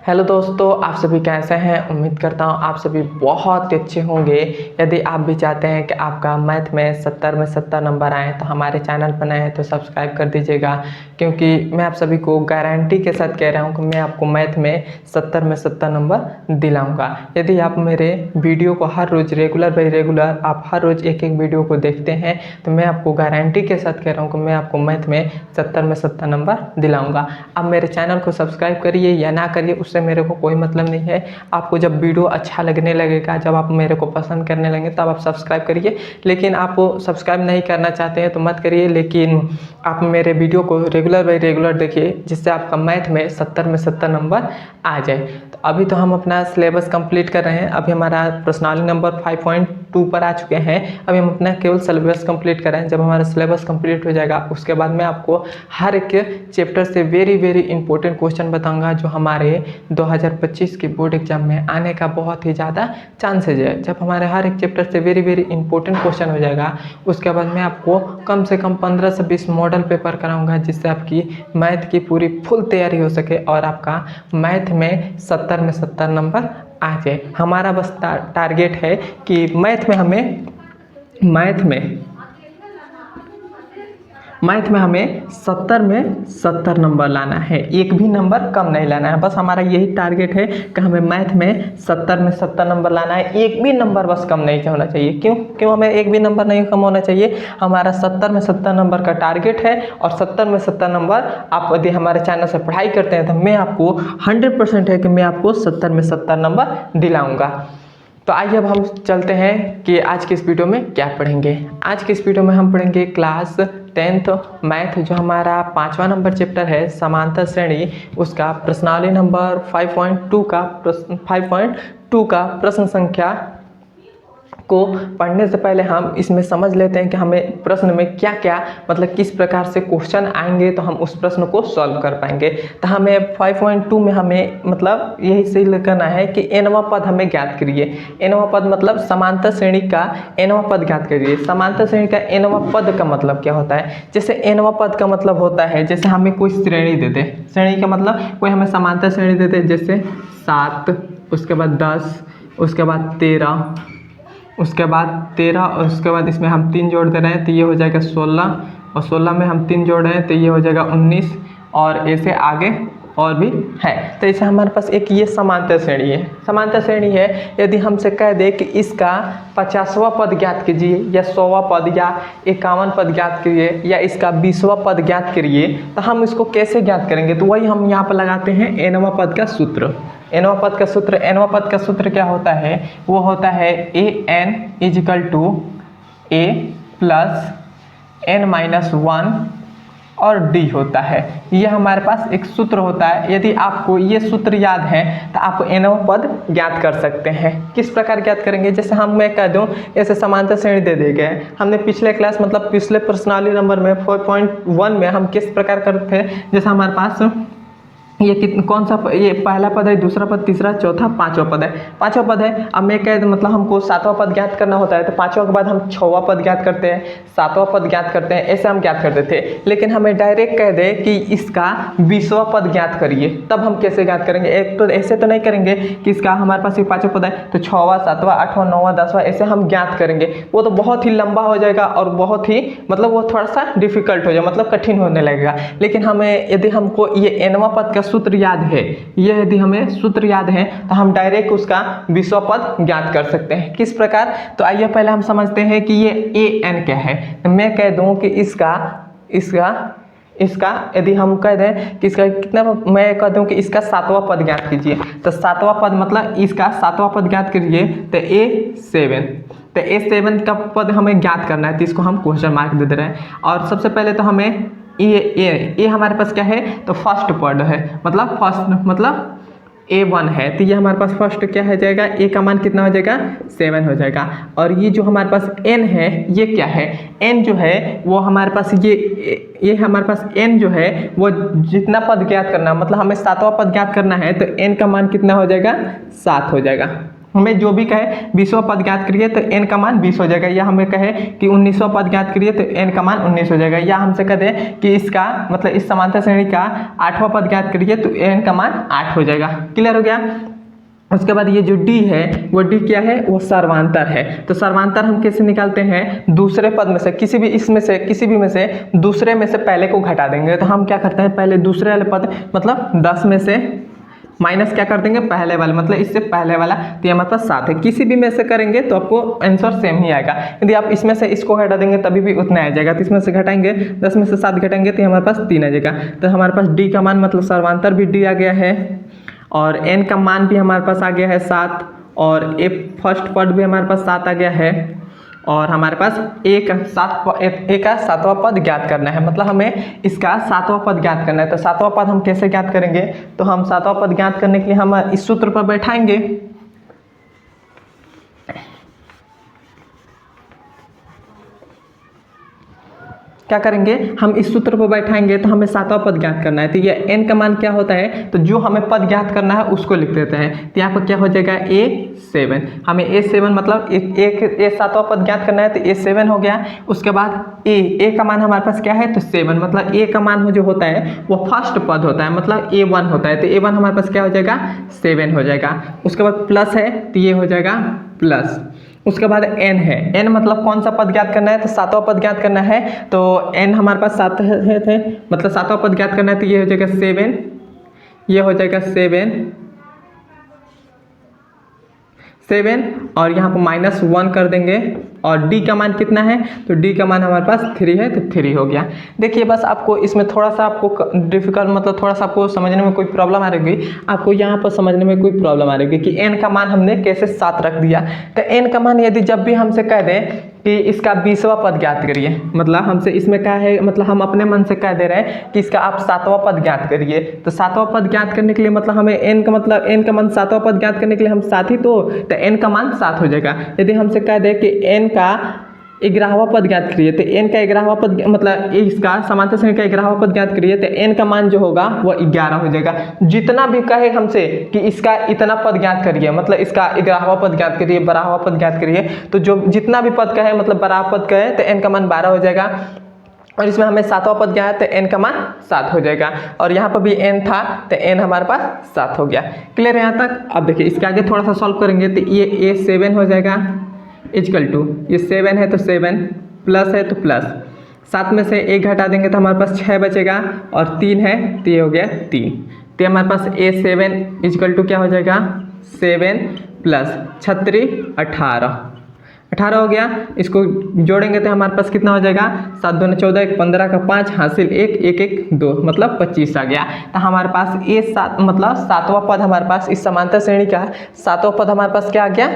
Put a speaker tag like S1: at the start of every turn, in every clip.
S1: Hello दोस्तों, आप सभी कैसे हैं। उम्मीद करता हूँ आप सभी बहुत अच्छे होंगे। यदि आप भी चाहते हैं कि आपका मैथ में 70 में 70 नंबर आए तो हमारे चैनल पर नए हैं तो सब्सक्राइब कर दीजिएगा, क्योंकि मैं आप सभी को गारंटी के साथ कह रहा हूँ कि मैं आपको मैथ में 70 में 70 नंबर दिलाऊंगा। यदि आप मेरे वीडियो को हर रोज़ रेगुलर बाई रेगुलर आप हर रोज़ एक एक वीडियो को देखते हैं तो मैं आपको गारंटी के साथ कह रहा हूँ कि मैं आपको मैथ में 70 में 70 नंबर दिलाऊंगा। आप मेरे चैनल को सब्सक्राइब करिए या ना करिए, उससे मेरे को कोई मतलब नहीं है। आपको जब वीडियो अच्छा लगने लगेगा, जब आप मेरे को पसंद करने लगेंगे तब आप सब्सक्राइब करिए। लेकिन आप सब्सक्राइब नहीं करना चाहते हैं तो मत करिए, लेकिन आप मेरे वीडियो को रेगुलर बाई रेगुलर देखिए, जिससे आपका मैथ में 70 में 70 नंबर आ जाए। तो अभी तो हम अपना सिलेबस कंप्लीट कर रहे हैं। अभी हमारा पर्सनालिटी नंबर 5.2 पर आ चुके हैं। अभी हम अपना केवल सिलेबस कंप्लीट कर रहे हैं। जब हमारा सिलेबस कंप्लीट हो जाएगा उसके बाद मैं आपको हर एक चैप्टर से वेरी इंपॉर्टेंट क्वेश्चन बताऊंगा, जो हमारे 2025 के बोर्ड एग्जाम में आने का बहुत ही ज़्यादा चांसेज है। जब हमारे हर एक चैप्टर से वेरी इंपॉर्टेंट क्वेश्चन हो जाएगा उसके बाद मैं आपको कम से कम 15 से 20 मॉडल पेपर कराऊंगा, जिससे आपकी मैथ की पूरी फुल तैयारी हो सके और आपका मैथ में 70 में 70 नंबर आ जाए। हमारा बस टारगेट है कि मैथ में हमें 70 में 70 नंबर लाना है, एक भी नंबर कम नहीं लाना है। बस हमारा यही टारगेट है कि हमें मैथ में 70 में 70 नंबर लाना है, एक भी नंबर बस कम नहीं होना चाहिए। क्यों हमें एक भी नंबर नहीं कम होना चाहिए? हमारा 70 में 70 नंबर का टारगेट है और 70 में 70 नंबर आप यदि हमारे चैनल से पढ़ाई करते हैं तो मैं आपको 100% है कि मैं आपको 70 में 70 नंबर दिलाऊँगा। तो आइए अब हम चलते हैं कि आज के इस वीडियो में क्या पढ़ेंगे। आज के इस वीडियो में हम पढ़ेंगे क्लास 10th मैथ, जो हमारा 5वां नंबर चैप्टर है समांतर श्रेणी, उसका प्रश्नावली नंबर 5.2 का प्रश्न संख्या को पढ़ने से पहले हम इसमें समझ लेते हैं कि हमें प्रश्न में क्या क्या मतलब किस प्रकार से क्वेश्चन आएंगे तो हम उस प्रश्न को सॉल्व कर पाएंगे। तो हमें 5.2 में हमें मतलब यही सही करना है कि nवां पद हमें ज्ञात करिए। nवां पद मतलब समांतर श्रेणी का nवां पद ज्ञात करिए। समांतर श्रेणी का nवां पद का मतलब क्या होता है? जैसे nवां पद का मतलब होता है जैसे हमें कोई श्रेणी दे दे, श्रेणी का मतलब कोई हमें समांतर श्रेणी दे दे, जैसे 7, उसके बाद 10, उसके बाद 13, उसके बाद 13, और उसके बाद इसमें हम 3 जोड़ दे रहे हैं तो ये हो जाएगा 16, और 16 में हम 3 जोड़ रहे हैं तो ये हो जाएगा 19, और ऐसे आगे और भी है। तो ऐसे हमारे पास एक ये समांतर श्रेणी है। समांतर श्रेणी है, यदि हमसे कह दे कि इसका 50वां पद ज्ञात कीजिए या 100वां पद या 51 पद ज्ञात करिए या इसका 20वां पद ज्ञात करिए, तो हम इसको कैसे ज्ञात करेंगे? तो वही हम यहाँ पर लगाते हैं nवां पद का सूत्र। nवां पद का सूत्र क्या होता है? वो होता है an = a प्लस n-1 और d होता है। ये हमारे पास एक सूत्र होता है। यदि आपको ये सूत्र याद है तो आप nवां पद ज्ञात कर सकते हैं। किस प्रकार ज्ञात करेंगे? जैसे मैं कह दूं ऐसे समांतर श्रेणी दे दी गए। हमने पिछले क्लास मतलब पिछले पर्सनालिटी नंबर में 4.1 में हम किस प्रकार करते थे? जैसे हमारे पास ये कौन सा ये पहला पद है, दूसरा पद, तीसरा, चौथा, 5वां पद है। 5वां पद है। अब मैं कह मतलब हमको 7वां पद ज्ञात करना होता है तो 5वां के बाद हम 6वां पद ज्ञात करते हैं, 7वां पद ज्ञात करते हैं, ऐसे हम ज्ञात करते थे। लेकिन हमें डायरेक्ट कह दे कि इसका 20वां पद ज्ञात करिए, तब हम कैसे ज्ञात करेंगे? एक तो ऐसे तो नहीं करेंगे कि इसका हमारे पास 5वां पद है तो 6वां, 7वां, 8वां, 9वां, 10वां ऐसे हम ज्ञात करेंगे। वो तो बहुत ही लंबा हो जाएगा और बहुत ही मतलब वो थोड़ा सा डिफिकल्ट हो जाएगा, मतलब कठिन होने लगेगा। लेकिन हमें यदि हमको ये nवां पद का सूत्र याद है, ये यदि हमें सूत्र याद है तो हम डायरेक्ट उसका 20वां पद ज्ञात कर सकते हैं। किस प्रकार? तो आइए पहले हम समझते हैं कि ये an क्या है। तो मैं कह दूं कि इसका यदि हम कह दें कि इसका कितना, मैं कह दूं कि इसका 7वां पद ज्ञात कीजिए। तो 7वां पद मतलब इसका 7वां पद ज्ञात करिए तो a7, तो a7 का पद हमें ज्ञात करना है, तो इसको हम क्वेश्चन मार्क दे रहे हैं। और सबसे पहले तो हमें ये हमारे पास क्या है? तो फर्स्ट पद है, मतलब फर्स्ट मतलब a1 है, तो ये हमारे पास फर्स्ट क्या हो जाएगा? a का मान कितना हो जाएगा? 7 हो जाएगा। और ये जो हमारे पास n है, ये क्या है? n जो है वो हमारे पास ये हमारे पास n जो है वो जितना पद ज्ञात करना मतलब हमें 7वां पद ज्ञात करना है तो n का मान कितना हो जाएगा? 7 हो जाएगा। हमें जो भी कहे 20वां पद ज्ञात करिए तो n का मान 20 हो जाएगा, या हमें कहे कि 19वां पद ज्ञात करिए तो n का मान 19 हो जाएगा, या हमसे कह दे कि इसका मतलब इस समांतर श्रेणी का 8वां पद ज्ञात करिए तो n का मान 8 हो जाएगा। क्लियर हो गया। उसके बाद ये जो d है वो d क्या है, वो सर्वांतर है। तो सर्वांतर हम कैसे निकालते हैं, दूसरे पद में से किसी भी इसमें से किसी भी में से दूसरे में से पहले को घटा देंगे। तो हम क्या करते हैं, पहले दूसरे वाले पद मतलब 10 में से माइनस क्या कर देंगे, पहले वाले मतलब इससे पहले वाला, तो ये हमारे पास 7 है। किसी भी में से करेंगे तो आपको आंसर सेम ही आएगा। यदि आप इसमें से इसको हटा देंगे तभी भी उतना आ जाएगा। तो इसमें से घटाएंगे 10 में से 7 घटाएंगे तो हमारे पास 3 आ जाएगा। तो हमारे पास d का मान मतलब सर्वांतर भी d आ गया है, और n का मान भी हमारे पास आ गया है 7, और a फर्स्ट पद भी हमारे पास 7 आ गया है, और हमारे पास a का 7वां पद ज्ञात करना है। मतलब हमें इसका 7वां पद ज्ञात करना है। तो 7वां पद हम कैसे ज्ञात करेंगे, तो हम 7वां पद ज्ञात करने के लिए हम इस सूत्र पर बैठाएंगे। क्या करेंगे, हम इस सूत्र पर बैठाएंगे तो हमें 7वां पद ज्ञात करना है। तो ये n का मान क्या होता है, तो जो हमें पद ज्ञात करना है उसको लिख देते हैं। तो यहाँ पर क्या हो जाएगा a7, हमें a7 मतलब एक 7वां पद ज्ञात करना है तो a7 हो गया। उसके बाद a का मान हमारे पास क्या है, तो 7 मतलब a का मान जो होता है वो फर्स्ट पद होता है, मतलब a1 होता है। तो a1 हमारे पास क्या हो जाएगा, 7 हो जाएगा। उसके बाद प्लस है तो ये हो जाएगा प्लस। उसके बाद n है, n मतलब कौन सा पद ज्ञात करना है, तो 7वां पद ज्ञात करना है। तो n हमारे पास 7 है मतलब 7वां पद ज्ञात करना है, तो ये हो जाएगा 7, ये हो जाएगा 7 और यहाँ पर -1 कर देंगे। और d का मान कितना है, तो d का मान हमारे पास 3 है, तो 3 हो गया। देखिए बस आपको इसमें थोड़ा सा आपको डिफिकल्ट मतलब थोड़ा सा आपको समझने में कोई प्रॉब्लम आ रही होगी, आपको यहाँ पर समझने में कोई प्रॉब्लम आ रही होगी कि n का मान हमने कैसे 7 रख दिया। तो n का मान यदि जब भी हमसे कह दें कि इसका 20वां पद ज्ञात करिए, मतलब हमसे इसमें क्या है, मतलब हम अपने मन से कह दे रहे हैं कि इसका आप 7वां पद ज्ञात करिए। तो 7वां पद ज्ञात करने के लिए मतलब हमें n का मतलब n का मान 7वां पद ज्ञात करने के लिए हम 7 ही तो n का मान 7 हो जाएगा। यदि हमसे कह दे कि n का 11वां पद ज्ञात करिए, तो n का 11वां पद मतलब इसका समांतर श्रेणी का 11वां पद ज्ञात करिए, तो n का मान जो होगा वो 11 हो जाएगा। जितना भी कहे हमसे कि इसका इतना पद ज्ञात करिए, मतलब इसका 11वां पद ज्ञात करिए, 12वां पद ज्ञात करिए, तो जो जितना भी पद कहे मतलब 12वां पद कहे तो n का मान 12 हो जाएगा। और इसमें हमें 7वां पद ज्ञात है तो n का मान 7 हो जाएगा। और यहाँ पर भी n था तो n हमारे पास 7 हो गया। क्लियर है यहाँ तक। अब देखिए इसके आगे थोड़ा सा सॉल्व करेंगे तो ये a7 हो जाएगा इजकल टू ये 7 है तो 7 प्लस है तो प्लस 7 में से 1 घटा देंगे तो हमारे पास 6 बचेगा, और 3 है तो ये हो गया 3। तो हमारे पास a7 इजकल टू क्या हो जाएगा, 7 प्लस 36 18 हो गया। इसको जोड़ेंगे तो हमारे पास कितना हो जाएगा, 7 दूनी 14 1 15 का 5 हासिल 1 1 1 2 मतलब 25 आ गया। तो हमारे पास a7 मतलब 7वां पद हमारे पास इस समांतर श्रेणी का 7वां पद हमारे पास क्या आ गया,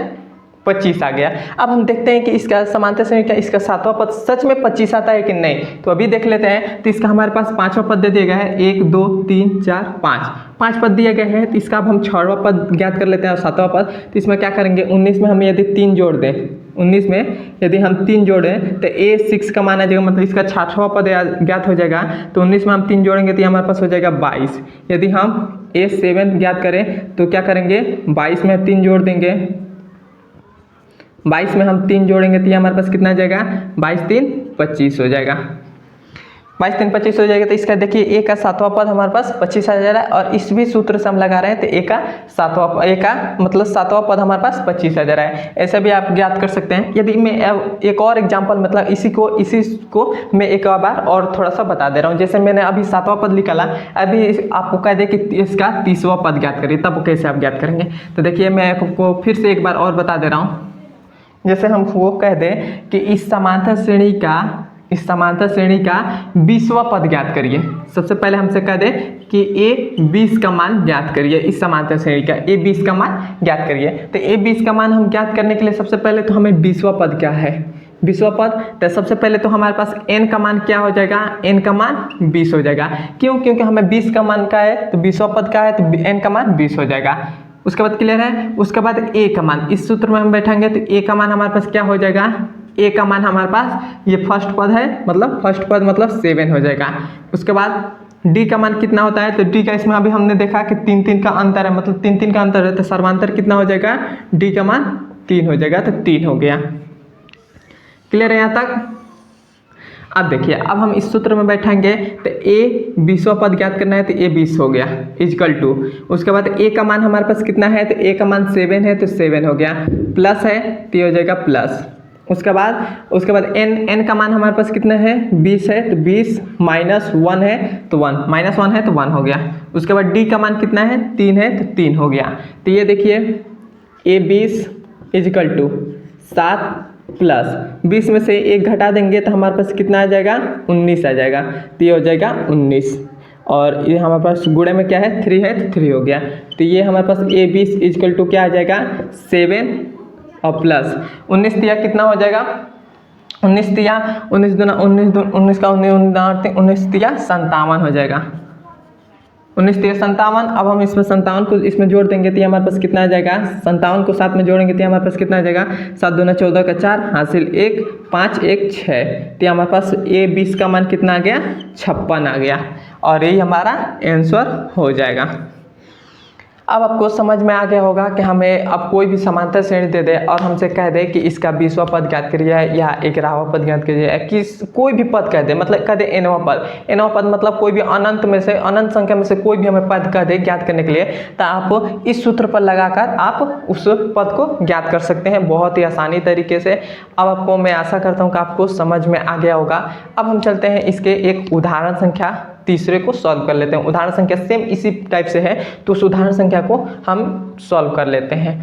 S1: 25 आ गया। अब हम देखते हैं कि इसका समांतर श्रेणी का इसका 7वां पद सच में 25 आता है कि नहीं, तो अभी देख लेते हैं। तो इसका हमारे पास 5वां पद दे दिया गया है, 1 2 3 4 5 पद दिए गए हैं। तो इसका अब हम 6वां पद ज्ञात कर लेते हैं और 7वां पद। तो इसमें क्या करेंगे, 19 में हम यदि 3 जोड़ दें, 19 में यदि हम 3 जोड़ें तो a6 का मान आ जाएगा, मतलब इसका 6वां पद ज्ञात हो जाएगा। तो 19 में हम 3 जोड़ेंगे तो हमारे पास हो जाएगा 22। यदि हम a7 ज्ञात करें तो क्या करेंगे, 22 में 3 जोड़ देंगे, 22 में हम 3 जोड़ेंगे तो ये हमारे पास कितना आ जाएगा, 22 3 25 हो जाएगा। 22 3 25 हो जाएगा। तो इसका देखिए a का 7वां पद हमारे पास 25 आ जा रहा है, और इस भी सूत्र से हम लगा रहे हैं तो a का 7वां पद हमारे पास 25 आ जा रहा है। ऐसे भी आप ज्ञात कर सकते हैं। यदि मैं एक और एग्जांपल मतलब इसी को मैं एक बार और थोड़ा सा बता दे रहा हूँ। जैसे मैंने अभी 7वां पद निकाला, अभी आपको कह दे कि इसका 30वां पद ज्ञात करिए, तब कैसे आप ज्ञात करेंगे। तो देखिए मैं आपको फिर से एक बार और बता दे रहा हूँ। जैसे हम वो कह दें कि इस समांतर श्रेणी का 20वां पद ज्ञात करिए। सबसे पहले हमसे कह दें कि a20 का मान ज्ञात करिए, इस समांतर श्रेणी का a20 का मान ज्ञात करिए। तो a20 का मान हम ज्ञात करने के लिए सबसे पहले तो हमें 20वां पद क्या है, 20वां पद। तो सबसे पहले तो हमारे पास n का मान क्या हो जाएगा, n का मान 20 हो जाएगा। क्यों, क्योंकि हमें 20 का मान का है तो 20वां पद का है तो n का मान 20 हो जाएगा। उसके बाद क्लियर है। उसके बाद a का मान, इस सूत्र में हम बैठेंगे तो a का मान हमारे पास क्या हो जाएगा, a का मान हमारे पास ये फर्स्ट पद है, मतलब फर्स्ट पद मतलब 7 हो जाएगा। उसके बाद डी का मान कितना होता है, तो डी का इसमें अभी हमने देखा कि 3 3 का अंतर है, मतलब 3 3 का अंतर है, तो सर्वांतर कितना हो जाएगा, डी का मान 3 हो जाएगा, तो 3 हो गया। क्लियर है यहाँ तक। अब देखिए, अब हम इस सूत्र में बैठाएंगे तो ए 20वां पद ज्ञात करना है, तो ए 20 हो गया इजकल टू, उसके बाद ए का मान हमारे पास कितना है, तो ए का मान 7 है, तो 7 हो गया, प्लस है तो ये हो जाएगा प्लस। उसके बाद एन का मान हमारे पास कितना है, 20 है, तो 20 माइनस 1 है तो 1, माइनस 1 है तो 1 हो गया। उसके बाद डी का मान कितना है, 3 है, तो 3 हो गया। तो ये देखिए ए 20 इजकल टू 7 प्लस 20 में से 1 घटा देंगे तो हमारे पास कितना आ जाएगा, 19 आ जाएगा, तो ये हो जाएगा 19। और ये हमारे पास गुणे में क्या है, 3 है, तो 3 हो गया। तो ये हमारे पास ए 20 इजकल टू क्या आ जाएगा, 7 और प्लस 19 दिया कितना हो जाएगा, 19 दिया 19 दूना 19 का 19 दिया 57 हो जाएगा, 19 दिया 57। अब हम इसमें 57 को इसमें जोड़ देंगे तो ये हमारे पास कितना आ जाएगा, 57 को 7 में जोड़ेंगे तो हमारे पास कितना आ जाएगा, 7 दूना 14 का 4 हासिल 1 5 1 6, तो हमारे पास ए 20 का मान कितना आ गया, 56 आ गया, और यही हमारा आंसर हो जाएगा। अब आपको समझ में आ गया होगा कि हमें अब कोई भी समांतर श्रेणी दे दे और हमसे कह दे कि इसका 20वां पद ज्ञात करिए या 11वां पद ज्ञात करिए, या किस कोई भी पद कह दे, मतलब कह दे एनवां पद मतलब कोई भी अनंत में से, अनंत संख्या में से कोई भी हमें पद कह दे ज्ञात करने के लिए, तो आप इस सूत्र पर लगाकर आप उस पद को ज्ञात कर सकते हैं बहुत ही आसानी तरीके से। अब आपको मैं आशा करता हूँ कि आपको समझ में आ गया होगा। अब हम चलते हैं इसके एक उदाहरण संख्या तीसरे को सॉल्व कर लेते हैं। उदाहरण संख्या सेम इसी टाइप से है, तो उस उदाहरण संख्या को हम सॉल्व कर लेते हैं।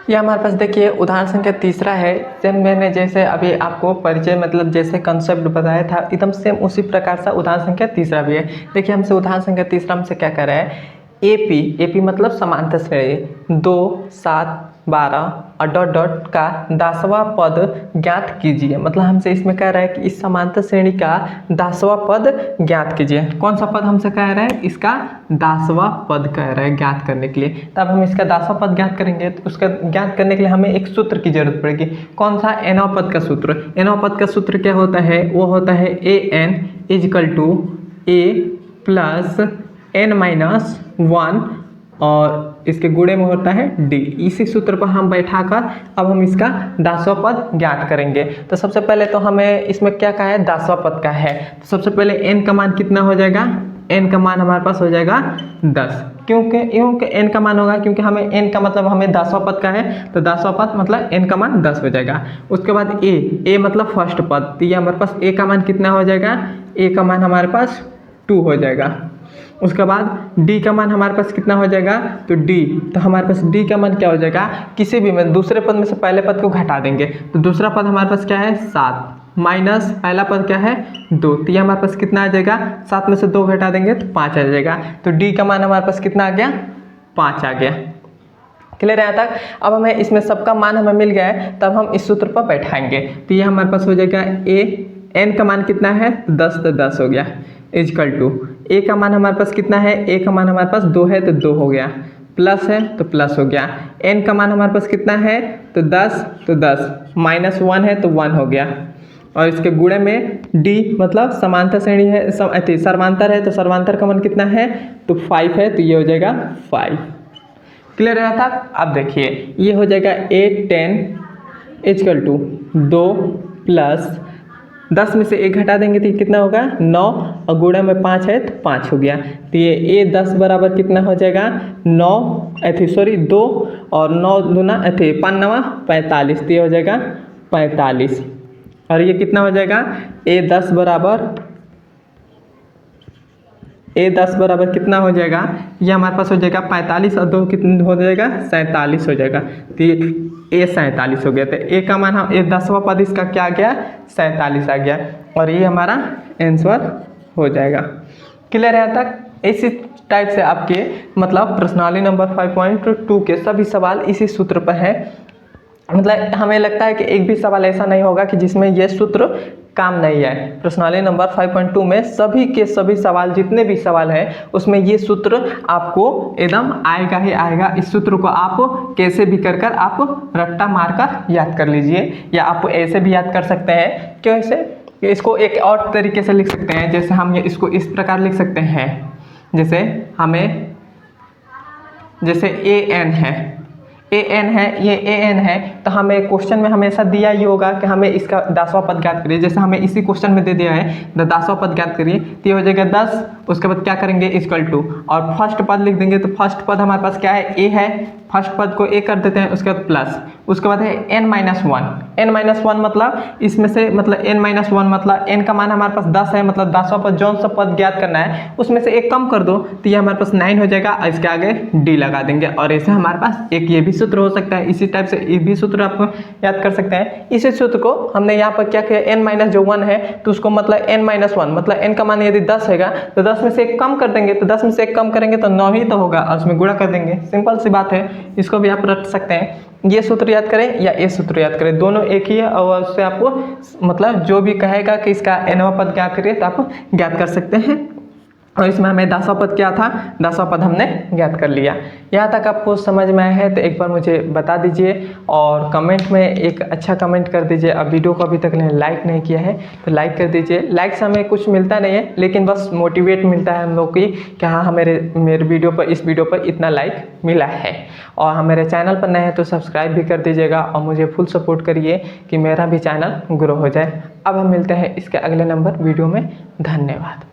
S1: ये हमारे पास देखिए उदाहरण संख्या तीसरा है। सेम मैंने जैसे अभी आपको परिचय मतलब जैसे कंसेप्ट बताया था एकदम सेम उसी प्रकार से उदाहरण संख्या तीसरा भी है। देखिए हमसे उदाहरण संख्या तीसरा हमसे क्या कर रहा है, एपी मतलब समांतर श्रेणी 2 7 12 और डॉट डॉट का 10वां पद ज्ञात कीजिए। मतलब हमसे इसमें कह रहा है कि इस समांतर श्रेणी का 10वां पद ज्ञात कीजिए। कौन सा पद हमसे कह रहा है, इसका 10वां पद कह रहा है ज्ञात करने के लिए। तब हम इसका 10वां पद ज्ञात करेंगे तो उसका ज्ञात करने के लिए हमें एक सूत्र की जरूरत पड़ेगी। कौन सा, nवां पद का सूत्र। nवां पद का सूत्र क्या होता है, वो होता है an equal to a plus n-1 और इसके गुणे में होता है d। इसी सूत्र पर हम बैठाकर अब हम इसका 10वां पद ज्ञात करेंगे। तो सबसे पहले तो हमें इसमें क्या कहा है, 10वां पद का है। तो सबसे पहले n का मान कितना हो जाएगा, n का मान हमारे पास हो जाएगा 10। क्योंकि n का मान होगा, क्योंकि हमें n का मतलब हमें 10वां पद का है, तो 10वां पद मतलब n का मान 10 हो जाएगा। उसके बाद a मतलब फर्स्ट पद, तो ये हमारे पास a का मान कितना हो जाएगा, a का मान हमारे पास 2 हो जाएगा। उसके बाद d का मान हमारे पास कितना हो जाएगा, तो d, तो हमारे पास d का मान क्या हो जाएगा, किसी भी में दूसरे पद में से पहले पद को घटा देंगे तो दूसरा पद हमारे पास क्या है 7 माइनस पहला पद क्या है 2, तो ये हमारे पास कितना आ जाएगा, 7 में से 2 घटा देंगे तो 5 आ जाएगा। तो d का मान हमारे पास कितना आ गया, 5 आ गया। क्लियर है यहाँ तक। अब हमें इसमें सबका मान हमें मिल गया है, तब हम इस सूत्र पर बैठाएंगे। तो ये हमारे पास हो जाएगा n का मान कितना है 10, तो 10 हो गया इजकल टू a का मान हमारे पास कितना है, a का मान हमारे पास 2 है तो 2 हो गया, प्लस है तो प्लस हो गया। n का मान हमारे पास कितना है, तो 10, तो 10 माइनस 1 है तो 1 हो गया। और इसके गुणे में d मतलब समांतर श्रेणी है, सर्वांतर है, तो सर्वांतर का मान कितना है, तो 5 है, तो ये हो जाएगा 5। क्लियर है था। अब देखिए ये हो जाएगा a10 इजकल टू 2 प्लस 10 में से 1 घटा देंगे तो कितना होगा 9 और गुणा में 5 है तो 5 हो गया। तो ये a10 बराबर कितना हो जाएगा 2 और 9 दूना 5 9 45, तो ये हो जाएगा 45। और ये कितना हो जाएगा a10 बराबर कितना हो जाएगा, ये हमारे पास हो जाएगा 45 और 2 कितना हो जाएगा 47 हो जाएगा। तो ये a47 हो गया। तो a का मान हम 10वां पद इसका क्या आ गया 47 आ गया, और ये हमारा आंसर हो जाएगा। क्लियर है तक। इसी टाइप से आपके मतलब प्रश्नावली नंबर 5.2 के सभी सवाल इसी सूत्र पर है। मतलब हमें लगता है कि एक भी सवाल ऐसा नहीं होगा कि जिसमें यह सूत्र काम नहीं है। प्रश्नावली नंबर 5.2 में सभी के सभी सवाल जितने भी सवाल हैं उसमें ये सूत्र आपको एकदम आएगा ही आएगा। इस सूत्र को आप कैसे भी कर आप रट्टा मारकर याद कर लीजिए, या आप ऐसे भी याद कर सकते हैं। कैसे इसको एक और तरीके से लिख सकते हैं, जैसे हम ये इसको इस प्रकार लिख सकते हैं, जैसे हमें जैसे ए एन है, ए एन है, ये ए एन है, तो हमें क्वेश्चन में हमेशा दिया ही होगा कि हमें इसका 10वां पद ज्ञात करिए। जैसे हमें इसी क्वेश्चन में दे दिया है 10वां पद ज्ञात करिए, तो ये हो जाएगा 10, उसके बाद क्या करेंगे इक्वल टू, और फर्स्ट पद लिख देंगे। तो फर्स्ट पद हमारे पास क्या है, ए है, फर्स्ट पद को ए कर देते हैं, उसके बाद प्लस, उसके बाद है n-1, n-1 मतलब इसमें से मतलब n-1 मतलब n का मान हमारे पास 10 है, मतलब 10वां पद जौन सा पद ज्ञात करना है उसमें से एक कम कर दो तो ये हमारे पास 9 हो जाएगा, इसके आगे d लगा देंगे। और ऐसे हमारे पास एक ये भी सूत्र हो सकता है, इसी टाइप से ये भी सूत्र आपको याद कर सकते हैं। इसी सूत्र को हमने यहाँ पर क्या किया, n-1 है तो उसको मतलब n-1 मतलब n का मान यदि 10 है तो 10 में से एक कम कर देंगे, तो 10 में से एक कम करेंगे तो 9 ही तो होगा, और उसमें गुणा कर देंगे। सिंपल सी बात है, इसको भी आप रट सकते हैं। ये सूत्र याद करें या ये सूत्र याद करें, दोनों एक ही है, और उससे आपको मतलब जो भी कहेगा कि इसका nवां पद ज्ञात करिए तो आप ज्ञात कर सकते हैं। और इसमें हमें 10वां पद क्या था, 10वां पद हमने ज्ञात कर लिया। यहाँ तक आपको समझ में आया है तो एक बार मुझे बता दीजिए और कमेंट में एक अच्छा कमेंट कर दीजिए। अब वीडियो को अभी तक लाइक नहीं किया है तो लाइक कर दीजिए। लाइक से हमें कुछ मिलता नहीं है, लेकिन बस मोटिवेट मिलता है हम लोग की कि हाँ मेरे वीडियो पर, इस वीडियो पर इतना लाइक मिला है। और हम मेरे चैनल पर नए हैं तो सब्सक्राइब भी कर दीजिएगा और मुझे फुल सपोर्ट करिए कि मेरा भी चैनल ग्रो हो जाए। अब हम मिलते हैं इसके अगले नंबर वीडियो में। धन्यवाद।